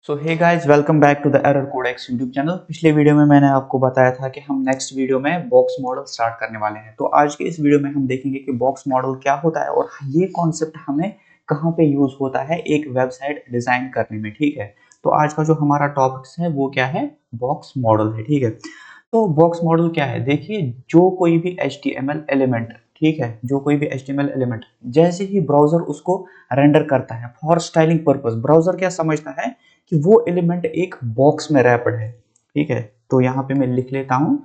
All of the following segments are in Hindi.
So hey guys, welcome back to the error codex YouTube channel. पिछले वीडियो में मैंने आपको बताया था कि हम नेक्स्ट वीडियो में बॉक्स मॉडल स्टार्ट करने वाले हैं। तो आज के इस वीडियो में हम देखेंगे कि बॉक्स मॉडल क्या होता है और ये कॉन्सेप्ट हमें कहाँ पे यूज होता है एक वेबसाइट डिजाइन करने में। ठीक है, तो आज का जो हमारा टॉपिक्स है वो क्या है, बॉक्स मॉडल है। ठीक है, तो बॉक्स मॉडल क्या है, देखिए जो कोई भी HTML एलिमेंट, ठीक है, जो कोई भी HTML एलिमेंट जैसे ही ब्राउजर उसको रेंडर करता है फॉर स्टाइलिंग पर्पस, ब्राउजर क्या समझता है कि वो एलिमेंट एक बॉक्स में रैप्ड है। ठीक है, तो यहाँ पे मैं लिख लेता हूं,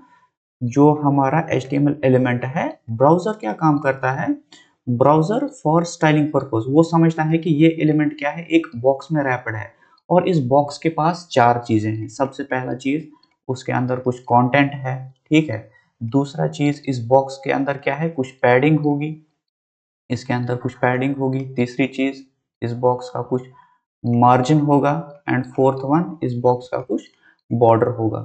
जो हमारा HTML एलिमेंट है, ब्राउजर क्या काम करता है, ब्राउजर फॉर स्टाइलिंग पर्पस वो समझता है कि ये एलिमेंट क्या है, एक बॉक्स में रैप्ड है और इस बॉक्स के पास चार चीजें हैं। सबसे पहला चीज, उसके अंदर कुछ कंटेंट है। ठीक है, दूसरा चीज, इस बॉक्स के अंदर क्या है, कुछ पैडिंग होगी, इसके अंदर कुछ पैडिंग होगी। तीसरी चीज, इस बॉक्स का कुछ मार्जिन होगा एंड फोर्थ वन, इस बॉक्स का कुछ बॉर्डर होगा।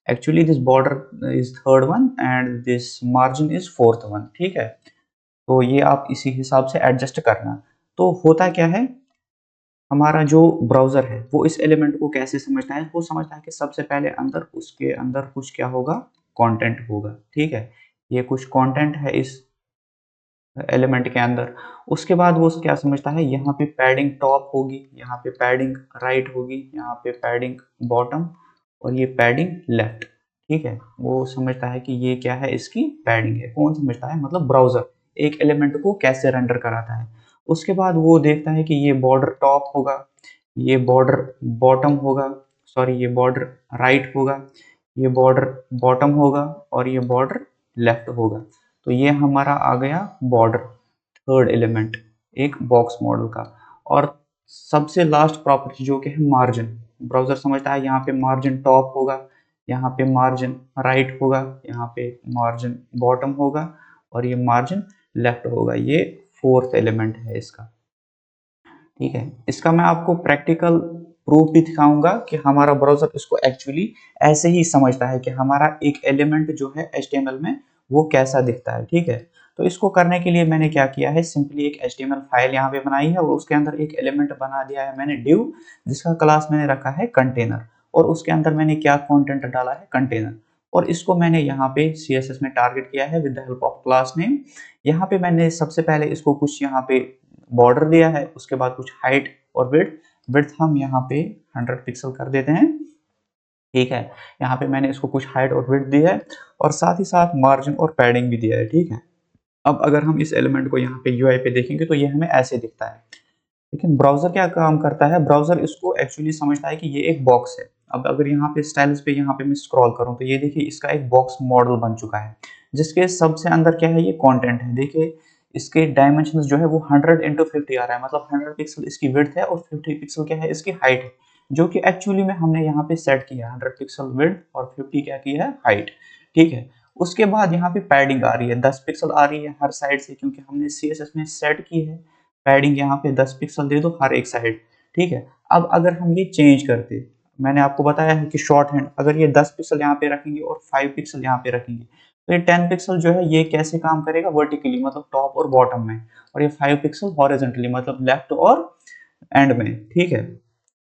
Actually this border is third one and this margin is fourth one. ठीक है, तो ये आप इसी हिसाब से एडजस्ट करना। तो होता क्या है, हमारा जो ब्राउजर है वो इस एलिमेंट को कैसे समझता है, वो समझता है कि सबसे पहले अंदर, उसके अंदर कुछ क्या होगा, कंटेंट होगा। ठीक है, ये कुछ कंटेंट है इस एलिमेंट के अंदर। उसके बाद वो क्या समझता है, यहाँ पे पैडिंग टॉप होगी, यहाँ पे पैडिंग राइट होगी, यहाँ पे पैडिंग बॉटम और ये पैडिंग लेफ्ट। ठीक है, वो समझता है कि ये क्या है, इसकी पैडिंग है। कौन समझता है, मतलब ब्राउजर एक एलिमेंट को कैसे रेंडर कराता है। उसके बाद वो देखता है कि ये बॉर्डर टॉप होगा, ये बॉर्डर बॉटम होगा, सॉरी ये बॉर्डर राइट होगा, ये बॉर्डर बॉटम होगा और ये बॉर्डर लेफ्ट होगा। तो ये हमारा आ गया बॉर्डर, थर्ड एलिमेंट एक बॉक्स मॉडल का। और सबसे लास्ट प्रॉपर्टी जो कि है मार्जिन, ब्राउजर समझता है यहाँ पे मार्जिन टॉप होगा, यहाँ पे मार्जिन राइट होगा, यहाँ पे मार्जिन बॉटम होगा और ये मार्जिन लेफ्ट होगा। ये फोर्थ एलिमेंट है इसका। ठीक है, इसका मैं आपको प्रैक्टिकल प्रूफ भी दिखाऊंगा कि हमारा ब्राउजर इसको एक्चुअली ऐसे ही समझता है कि हमारा एक एलिमेंट जो है HTML में वो कैसा दिखता है। ठीक है, तो इसको करने के लिए मैंने क्या किया है, सिंपली एक HTML फाइल यहाँ पे बनाई है और उसके अंदर एक एलिमेंट बना दिया है मैंने div, जिसका क्लास मैंने रखा है कंटेनर और उसके अंदर मैंने क्या कंटेंट डाला है, कंटेनर। और इसको मैंने यहाँ पे CSS में टारगेट किया है with the help of class name. यहाँ पे मैंने सबसे पहले इसको कुछ यहाँ पे बॉर्डर दिया है, उसके बाद कुछ हाइट और विड्थ, विड्थ हम यहाँ पे 100 पिक्सल कर देते हैं। ठीक है, यहाँ पे मैंने इसको कुछ हाइट और विड्थ दी है और साथ ही साथ मार्जिन और पैडिंग भी दिया है। ठीक है, अब अगर हम इस एलिमेंट को यहाँ पे UI पे देखेंगे तो ये हमें ऐसे दिखता है। लेकिन ब्राउजर क्या काम करता है, ब्राउजर इसको एक्चुअली समझता है कि ये एक बॉक्स है। अब अगर यहाँ पे स्टाइल्स पे यहाँ पे मैं स्क्रॉल करूँ तो ये देखिए इसका एक बॉक्स मॉडल बन चुका है, जिसके सबसे अंदर क्या है, ये कंटेंट है। देखिए इसके डायमेंशंस जो है वो 100x50 आ रहा है, मतलब 100 पिक्सल इसकी विड्थ है और 50 पिक्सल क्या है, इसकी हाइट है, जो कि एक्चुअली में हमने यहाँ पे सेट किया 100 पिक्सल विड्थ और 50 क्या की है, हाइट। ठीक है, उसके बाद यहाँ पे पैडिंग आ रही है, 10 पिक्सल आ रही है हर साइड से, क्योंकि हमने CSS में सेट की है पैडिंग, यहाँ पे 10 पिक्सल दे दो हर एक साइड। ठीक है, अब अगर हम ये चेंज करते, मैंने आपको बताया है कि शॉर्ट हैंड, अगर ये 10 पिक्सल यहाँ पे रखेंगे और 5 पिक्सल यहाँ पे रखेंगे तो ये 10 पिक्सल जो है ये कैसे काम करेगा, वर्टिकली मतलब टॉप और बॉटम में, और ये 5 पिक्सल हॉरिजॉन्टली मतलब लेफ्ट और एंड में। ठीक है,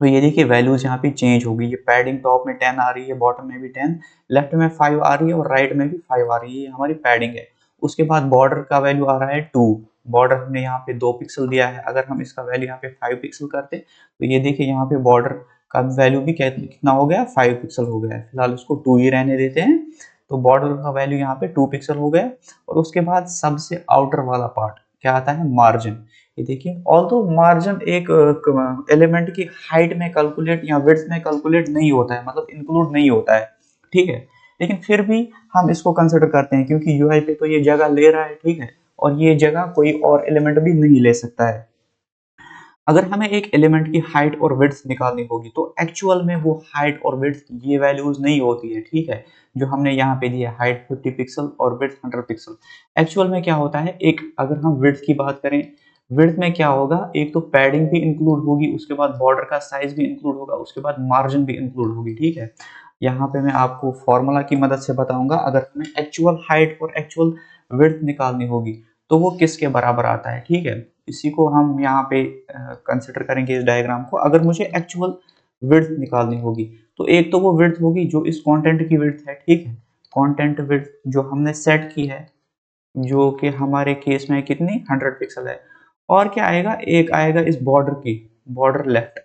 तो ये देखिए वैल्यूज यहाँ पे चेंज होगी, ये पैडिंग टॉप में 10 आ रही है, बॉटम में भी 10, लेफ्ट में 5 आ रही है और राइट में भी 5 आ रही है, ये हमारी पैडिंग है। उसके बाद बॉर्डर का वैल्यू आ रहा है 2, बॉर्डर हमने यहाँ पे 2 पिक्सल दिया है, अगर हम इसका वैल्यू यहाँ पे 5 पिक्सल करते तो ये देखिए यहाँ पे बॉर्डर का वैल्यू भी कितना हो गया, 5 पिक्सल हो गया है। फिलहाल इसको 2 ही रहने देते हैं, तो बॉर्डर का वैल्यू यहाँ पे 2 पिक्सल हो गया। और उसके बाद सबसे आउटर वाला पार्ट क्या आता है, मार्जिन। ये देखिए ऑल्दो मार्जिन एक एलिमेंट की हाइट में कैलकुलेट या विड्थ में कैलकुलेट नहीं होता है, मतलब इंक्लूड नहीं होता है। ठीक है, लेकिन फिर भी हम इसको कंसिडर करते हैं क्योंकि यूआई पे तो ये जगह ले रहा है। ठीक है, और ये जगह कोई और एलिमेंट भी नहीं ले सकता है। अगर हमें एक एलिमेंट की हाइट और विड्थ निकालनी होगी तो एक्चुअल में वो हाइट और विड्थ ये वैल्यूज नहीं होती है। ठीक है, जो हमने यहाँ पे दिया हाइट 50 पिक्सल और विड्थ 100 पिक्सल, एक्चुअल में क्या होता है, एक अगर हम विड्थ की बात करें, विड्थ में क्या होगा, एक तो पैडिंग भी इंक्लूड होगी, उसके बाद बॉर्डर का साइज भी इंक्लूड होगा, उसके बाद मार्जिन भी इंक्लूड होगी। ठीक है, यहाँ पे मैं आपको फॉर्मूला की मदद से बताऊंगा, अगर हमें एक्चुअल हाइट और एक्चुअल विड्थ निकालनी होगी तो वो किसके बराबर आता है। ठीक है, इसी को हम यहाँ पे कंसिडर करेंगे इस डायग्राम को। अगर मुझे एक्चुअल विड्थ निकालनी होगी। तो एक तो वो विड्थ होगी जो इस कंटेंट की विड्थ है, ठीक है, कंटेंट विड्थ जो हमने सेट की है, जो कि हमारे केस में कितनी 100 पिक्सल है। और क्या आएगा, एक आएगा इस बॉर्डर की, बॉर्डर लेफ्ट,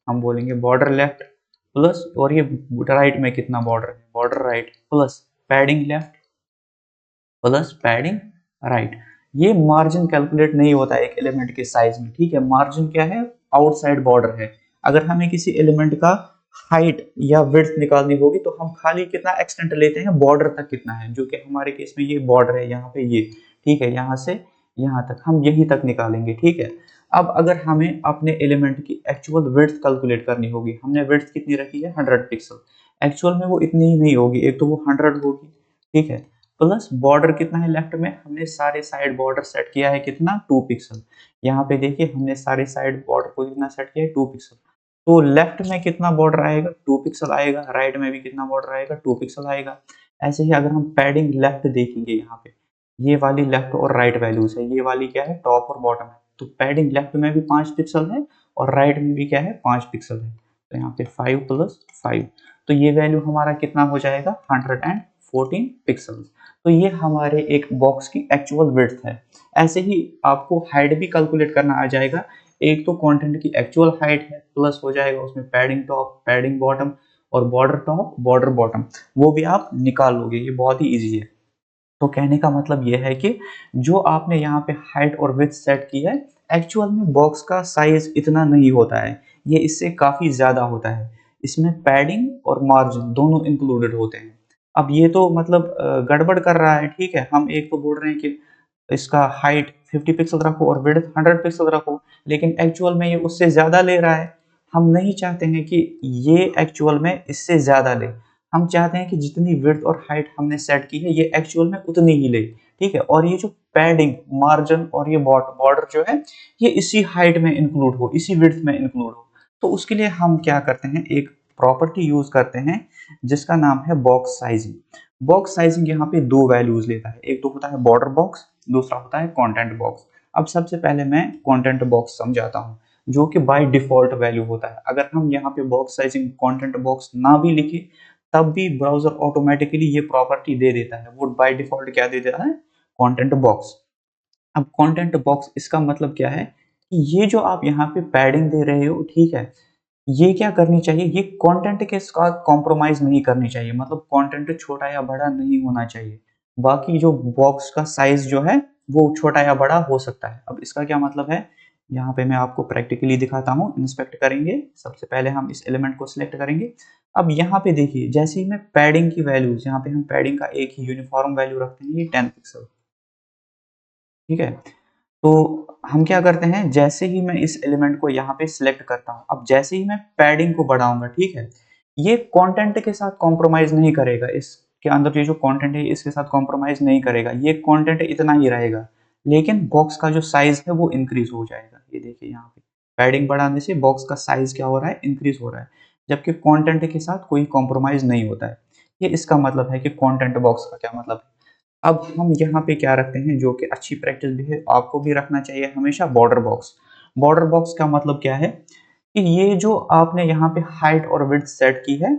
हम बोलेंगे बॉर्डर लेफ्ट प्लस, और ये राइट में कितना बॉर्डर है, border right plus padding left plus padding right. ये मार्जिन कैलकुलेट नहीं होता है एक एलिमेंट के साइज में, ठीक है। मार्जिन क्या है, आउटसाइड बॉर्डर है। अगर हमें किसी एलिमेंट का हाइट या विड्थ निकालनी होगी तो हम खाली कितना एक्सटेंट लेते हैं, बॉर्डर तक कितना है, जो कि हमारे केस में ये बॉर्डर है यहाँ पे ये, ठीक है, यहाँ से यहाँ तक हम यही तक निकालेंगे, ठीक है। अब अगर हमें अपने एलिमेंट की एक्चुअल विड्थ कैलकुलेट करनी होगी, हमने विड्थ कितनी रखी है 100 पिक्सल, एक्चुअल में वो इतनी ही नहीं होगी, एक तो वो 100 होगी, ठीक है, प्लस बॉर्डर कितना है लेफ्ट में, हमने सारे साइड बॉर्डर सेट किया है कितना 2 पिक्सल। यहाँ पे देखिए हमने सारे साइड बॉर्डर को कितना सेट किया है 2 पिक्सल। तो लेफ्ट में कितना बॉर्डर आएगा 2 पिक्सल आएगा, राइट में भी कितना बॉर्डर आएगा 2 पिक्सल आएगा। ऐसे ही अगर हम पैडिंग लेफ्ट देखेंगे, यहाँ पे ये वाली लेफ्ट और राइट वैल्यूज है, ये वाली क्या है टॉप और बॉटम है, तो पैडिंग लेफ्ट में भी 5 पिक्सल है और राइट में भी क्या है 5 पिक्सल है। तो यहाँ पे 5 प्लस 5, तो ये वैल्यू हमारा कितना हो जाएगा 114 पिक्सल। तो ये हमारे एक बॉक्स की एक्चुअल विड्थ है। ऐसे ही आपको हाइट भी कैलकुलेट करना आ जाएगा। एक तो कंटेंट की एक्चुअल हाइट है, प्लस हो जाएगा उसमें पैडिंग टॉप पैडिंग बॉटम और बॉर्डर टॉप बॉर्डर बॉटम, वो भी आप निकाल लोगे, ये बहुत ही इजी है। तो कहने का मतलब ये है कि जो आपने यहाँ पे हाइट और विड्थ सेट की है, एक्चुअल में बॉक्स का साइज इतना नहीं होता है, ये इससे काफी ज्यादा होता है। इसमें पैडिंग और मार्जिन दोनों इंक्लूडेड होते हैं। अब ये तो मतलब गड़बड़ कर रहा है, ठीक है, हम एक तो बोल रहे हैं कि इसका हाइट 50 पिक्सल रखो और विड्थ 100 पिक्सल रखो, लेकिन एक्चुअल में ये उससे ज्यादा ले रहा है। हम नहीं चाहते हैं कि ये एक्चुअल में इससे ज्यादा ले, हम चाहते हैं कि जितनी विड्थ और हाइट हमने सेट की है ये एक्चुअल में उतनी ही ले, ठीक है। और ये जो पैडिंग मार्जिन और ये बॉर्डर जो है ये इसी हाइट में इंक्लूड हो, इसी विड्थ में इंक्लूड हो। तो उसके लिए हम क्या करते हैं, एक प्रॉपर्टी यूज करते हैं जिसका नाम है बॉक्स साइजिंग। बॉक्स साइजिंग यहाँ पे दो वैल्यूज लेता है, एक तो होता है बॉर्डर बॉक्स, दूसरा होता है कंटेंट बॉक्स। अब सबसे पहले मैं कंटेंट बॉक्स समझाता हूँ, जो कि बाय डिफॉल्ट वैल्यू होता है। अगर हम यहाँ पे बॉक्स साइजिंग कंटेंट बॉक्स ना भी लिखे तब भी ब्राउजर ऑटोमेटिकली ये प्रॉपर्टी दे देता है, वो बाय डिफॉल्ट क्या दे देता है, कंटेंट बॉक्स। अब कंटेंट बॉक्स इसका मतलब क्या है कि ये जो आप यहाँ पे पैडिंग दे रहे हो, ठीक है, ये क्या करनी चाहिए, ये कंटेंट के साथ कॉम्प्रोमाइज नहीं करनी चाहिए, मतलब कंटेंट छोटा या बड़ा नहीं होना चाहिए। बाकी जो बॉक्स का साइज जो है वो छोटा या बड़ा हो सकता है। अब इसका क्या मतलब है, यहाँ पे मैं आपको प्रैक्टिकली दिखाता हूँ, इंस्पेक्ट करेंगे। सबसे पहले हम इस एलिमेंट को सिलेक्ट करेंगे। अब यहाँ पे देखिए जैसे ही मैं पैडिंग की वैल्यूज, यहाँ पे हम पैडिंग का एक ही यूनिफॉर्म वैल्यू रखते हैं, ये 10 पिक्सल, ठीक है। तो हम क्या करते हैं, जैसे ही मैं इस एलिमेंट को यहाँ पे सिलेक्ट करता हूँ, अब जैसे ही मैं पैडिंग को बढ़ाऊंगा, ठीक है, ये कंटेंट के साथ कॉम्प्रोमाइज नहीं करेगा, इसके अंदर ये जो कंटेंट है इसके साथ कॉम्प्रोमाइज नहीं करेगा, ये कंटेंट इतना ही रहेगा, लेकिन बॉक्स का जो साइज है वो इंक्रीज हो जाएगा। ये देखिए यहाँ पे पैडिंग बढ़ाने से बॉक्स का साइज क्या हो रहा है, इंक्रीज हो रहा है, जबकि कंटेंट के साथ कोई कॉम्प्रोमाइज नहीं होता है। ये इसका मतलब है कि कंटेंट बॉक्स का क्या मतलब है। अब हम यहाँ पे क्या रखते हैं, जो कि अच्छी प्रैक्टिस भी है, आपको भी रखना चाहिए हमेशा, बॉर्डर बॉक्स। बॉर्डर बॉक्स का मतलब क्या है कि ये जो आपने यहाँ पे हाइट और विड्थ सेट की है,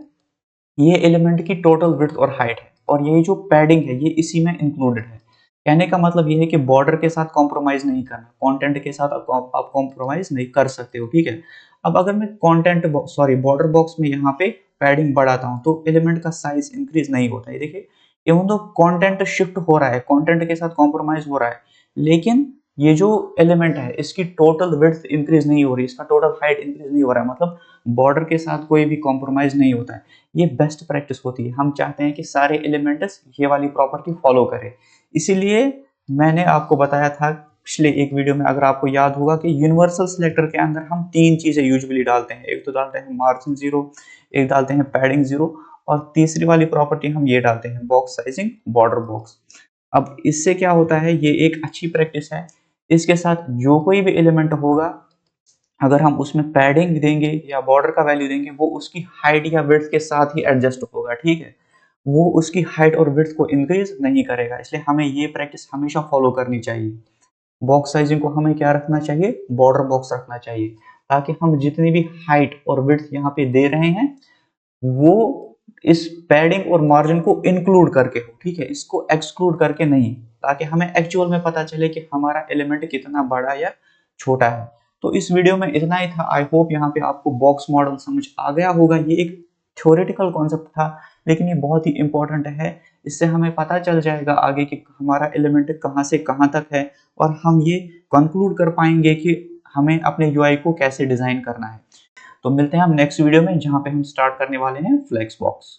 ये एलिमेंट की टोटल विड्थ और हाइट है, और ये जो पैडिंग है ये इसी में इंक्लूडेड है। कहने का मतलब ये है कि बॉर्डर के साथ कॉम्प्रोमाइज नहीं करना, कंटेंट के साथ आप कॉम्प्रोमाइज नहीं कर सकते हो, ठीक है। अब अगर मैं बॉर्डर बॉक्स में यहाँ पे पैडिंग बढ़ाता हूँ तो एलिमेंट का साइज इंक्रीज नहीं होता है। देखिए इवन तो कंटेंट शिफ्ट हो रहा है, कंटेंट के साथ कॉम्प्रोमाइज हो रहा है, लेकिन ये जो एलिमेंट है इसकी टोटल विड्थ इंक्रीज नहीं हो रही, इसका टोटल हाइट इंक्रीज नहीं हो रहा है, मतलब बॉर्डर के साथ कोई भी कॉम्प्रोमाइज नहीं होता है। ये बेस्ट प्रैक्टिस होती है, हम चाहते हैं कि सारे एलिमेंट्स ये वाली प्रॉपर्टी फॉलो करें। इसीलिए मैंने आपको बताया था पिछले एक वीडियो में, अगर आपको याद होगा, कि यूनिवर्सल सिलेक्टर के अंदर हम तीन चीजें यूजुअली डालते हैं, एक तो डालते हैं मार्जिन 0, एक डालते हैं पैडिंग 0, और तीसरी वाली प्रॉपर्टी हम ये डालते हैं बॉक्स साइजिंग बॉर्डर बॉक्स। अब इससे क्या होता है, ये एक अच्छी प्रैक्टिस है, इसके साथ जो कोई भी एलिमेंट होगा अगर हम उसमें पैडिंग देंगे या बॉर्डर का वैल्यू देंगे, वो उसकी हाइट या विड्थ के साथ ही एडजस्ट होगा, ठीक है, वो उसकी हाइट और विड्थ को इंक्रीज नहीं करेगा। इसलिए हमें ये प्रैक्टिस हमेशा फॉलो करनी चाहिए। बॉक्स साइजिंग को हमें क्या रखना चाहिए, बॉर्डर बॉक्स रखना चाहिए, ताकि हम जितनी भी हाइट और विड्थ यहाँ पे दे रहे हैं वो इस पैडिंग और मार्जिन को इंक्लूड करके हो, ठीक है, इसको एक्सक्लूड करके नहीं, ताकि हमें एक्चुअल में पता चले कि हमारा एलिमेंट कितना बड़ा या छोटा है। तो इस वीडियो में इतना ही था। आई होप यहाँ पे आपको बॉक्स मॉडल समझ आ गया होगा। ये एक थ्योरेटिकल कॉन्सेप्ट था, लेकिन ये बहुत ही इंपॉर्टेंट है। इससे हमें पता चल जाएगा आगे कि हमारा एलिमेंट कहाँ से कहाँ तक है, और हम ये कंक्लूड कर पाएंगे कि हमें अपने यूआई को कैसे डिजाइन करना है। तो मिलते हैं हम नेक्स्ट वीडियो में, जहां पे हम स्टार्ट करने वाले हैं फ्लेक्स बॉक्स।